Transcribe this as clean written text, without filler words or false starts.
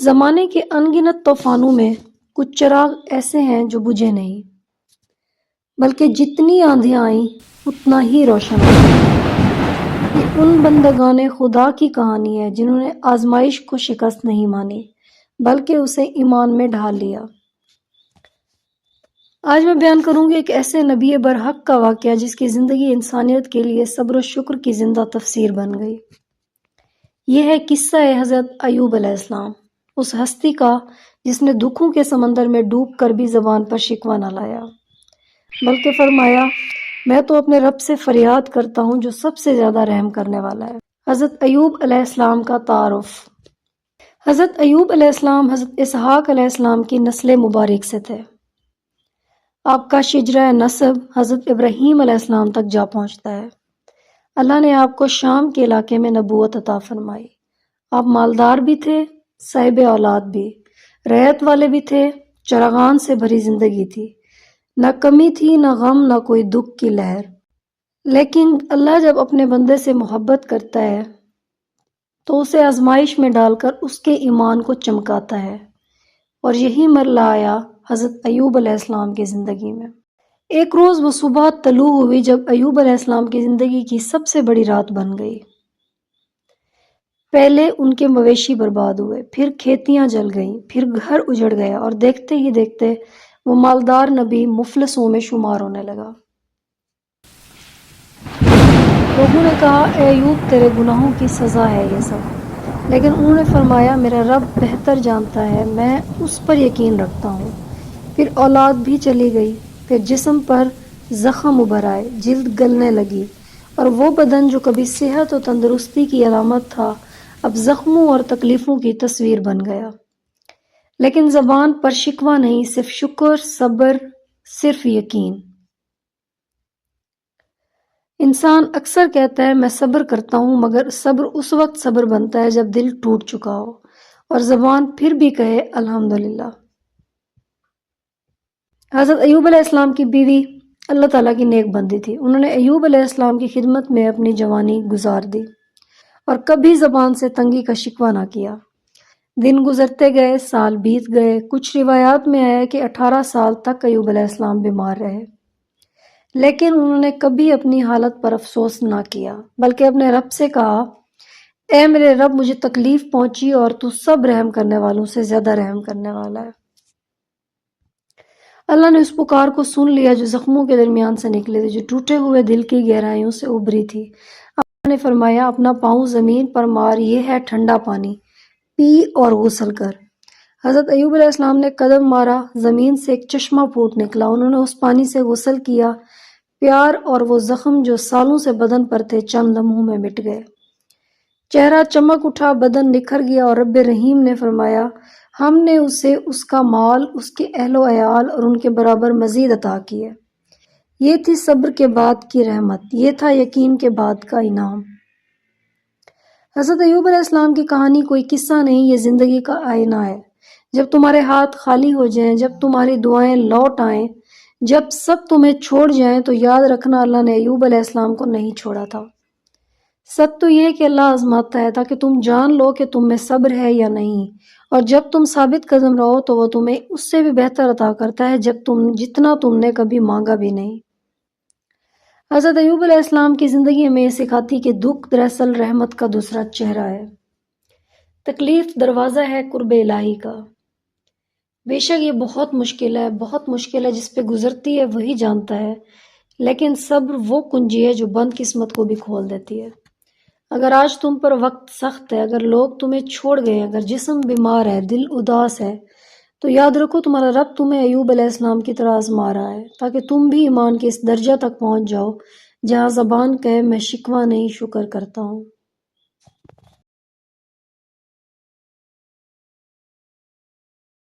زمانے کے انگنت طوفانوں میں کچھ چراغ ایسے ہیں جو بجھے نہیں، بلکہ جتنی آندھیاں آئیں اتنا ہی روشن ہوا۔ یہ ان بندگان خدا کی کہانی ہے جنہوں نے آزمائش کو شکست نہیں مانی بلکہ اسے ایمان میں ڈھال لیا۔ آج میں بیان کروں گی ایک ایسے نبی برحق کا واقعہ جس کی زندگی انسانیت کے لیے صبر و شکر کی زندہ تفسیر بن گئی۔ یہ ہے قصہ حضرت ایوب علیہ السلام، اس ہستی کا جس نے دکھوں کے سمندر میں ڈوب کر بھی زبان پر شکوہ نہ لایا، بلکہ فرمایا میں تو اپنے رب سے فریاد کرتا ہوں جو سب سے زیادہ رحم کرنے والا ہے۔ حضرت ایوب علیہ السلام کا تعارف۔ حضرت ایوب علیہ السلام حضرت اسحاق علیہ السلام کی نسل مبارک سے تھے۔ آپ کا شجرہ نسب حضرت ابراہیم علیہ السلام تک جا پہنچتا ہے۔ اللہ نے آپ کو شام کے علاقے میں نبوت عطا فرمائی۔ آپ مالدار بھی تھے، صاحب اولاد بھی، رعیت والے بھی تھے، چراغان سے بھری زندگی تھی، نہ کمی تھی، نہ غم، نہ کوئی دکھ کی لہر۔ لیکن اللہ جب اپنے بندے سے محبت کرتا ہے تو اسے آزمائش میں ڈال کر اس کے ایمان کو چمکاتا ہے، اور یہی مرحلہ آیا حضرت ایوب علیہ السلام کی زندگی میں۔ ایک روز وہ صبح طلوع ہوئی جب ایوب علیہ السلام کی زندگی کی سب سے بڑی رات بن گئی۔ پہلے ان کے مویشی برباد ہوئے، پھر کھیتیاں جل گئیں، پھر گھر اجڑ گیا، اور دیکھتے ہی دیکھتے وہ مالدار نبی مفلسوں میں شمار ہونے لگا۔ لوگوں نے کہا اے ایوب تیرے گناہوں کی سزا ہے یہ سب، لیکن انہوں نے فرمایا میرا رب بہتر جانتا ہے، میں اس پر یقین رکھتا ہوں۔ پھر اولاد بھی چلی گئی، پھر جسم پر زخم ابھر آئے، جلد گلنے لگی، اور وہ بدن جو کبھی صحت و تندرستی کی علامت تھا اب زخموں اور تکلیفوں کی تصویر بن گیا۔ لیکن زبان پر شکوہ نہیں، صرف شکر، صبر، صرف یقین۔ انسان اکثر کہتا ہے میں صبر کرتا ہوں، مگر صبر اس وقت صبر بنتا ہے جب دل ٹوٹ چکا ہو اور زبان پھر بھی کہے الحمدللہ۔ حضرت ایوب علیہ السلام کی بیوی اللہ تعالیٰ کی نیک بندی تھی۔ انہوں نے ایوب علیہ السلام کی خدمت میں اپنی جوانی گزار دی اور کبھی زبان سے تنگی کا شکوہ نہ کیا۔ دن گزرتے گئے، سال بیت گئے۔ کچھ روایات میں آیا کہ 18 سال تک ایوب علیہ السلام بیمار رہے، لیکن انہوں نے کبھی اپنی حالت پر افسوس نہ کیا، بلکہ اپنے رب سے کہا اے میرے رب مجھے تکلیف پہنچی اور تو سب رحم کرنے والوں سے زیادہ رحم کرنے والا ہے۔ اللہ نے اس پکار کو سن لیا جو زخموں کے درمیان سے نکلے تھے، جو ٹوٹے ہوئے دل کی گہرائیوں سے ابھری تھی۔ اللہ نے فرمایا اپنا پاؤں زمین پر مار، یہ ہے ٹھنڈا پانی، پی اور غسل کر۔ حضرت ایوب علیہ السلام نے قدم مارا، زمین سے ایک چشمہ پھوٹ نکلا، انہوں نے اس پانی سے غسل کیا، پیار اور وہ زخم جو سالوں سے بدن پر تھے چند لمحوں میں مٹ گئے۔ چہرہ چمک اٹھا، بدن نکھر گیا، اور رب رحیم نے فرمایا ہم نے اسے اس کا مال، اس کے اہل و عیال اور ان کے برابر مزید عطا کیے۔ یہ تھی صبر کے بعد کی رحمت، یہ تھا یقین کے بعد کا انعام۔ حضرت ایوب علیہ السلام کی کہانی کوئی قصہ نہیں، یہ زندگی کا آئینہ ہے۔ جب تمہارے ہاتھ خالی ہو جائیں، جب تمہاری دعائیں لوٹ آئیں، جب سب تمہیں چھوڑ جائیں، تو یاد رکھنا اللہ نے ایوب علیہ السلام کو نہیں چھوڑا تھا۔ سچ تو یہ ہے کہ اللہ آزماتا ہے تاکہ تم جان لو کہ تم میں صبر ہے یا نہیں، اور جب تم ثابت قدم رہو تو وہ تمہیں اس سے بھی بہتر عطا کرتا ہے جتنا تم نے کبھی مانگا بھی نہیں۔ حضرت ایوب علیہ السلام کی زندگی ہمیں یہ سکھاتی کہ دکھ دراصل رحمت کا دوسرا چہرہ ہے۔ تکلیف دروازہ ہے قرب الہی کا۔ بے شک یہ بہت مشکل ہے، جس پہ گزرتی ہے وہی جانتا ہے، لیکن صبر وہ کنجی ہے جو بند قسمت کو بھی کھول دیتی ہے۔ اگر آج تم پر وقت سخت ہے، اگر لوگ تمہیں چھوڑ گئے، اگر جسم بیمار ہے، دل اداس ہے، تو یاد رکھو تمہارا رب تمہیں ایوب علیہ السلام کی طرح آزما رہا ہے، تاکہ تم بھی ایمان کے اس درجہ تک پہنچ جاؤ جہاں زبان کہے میں شکوہ نہیں شکر کرتا ہوں۔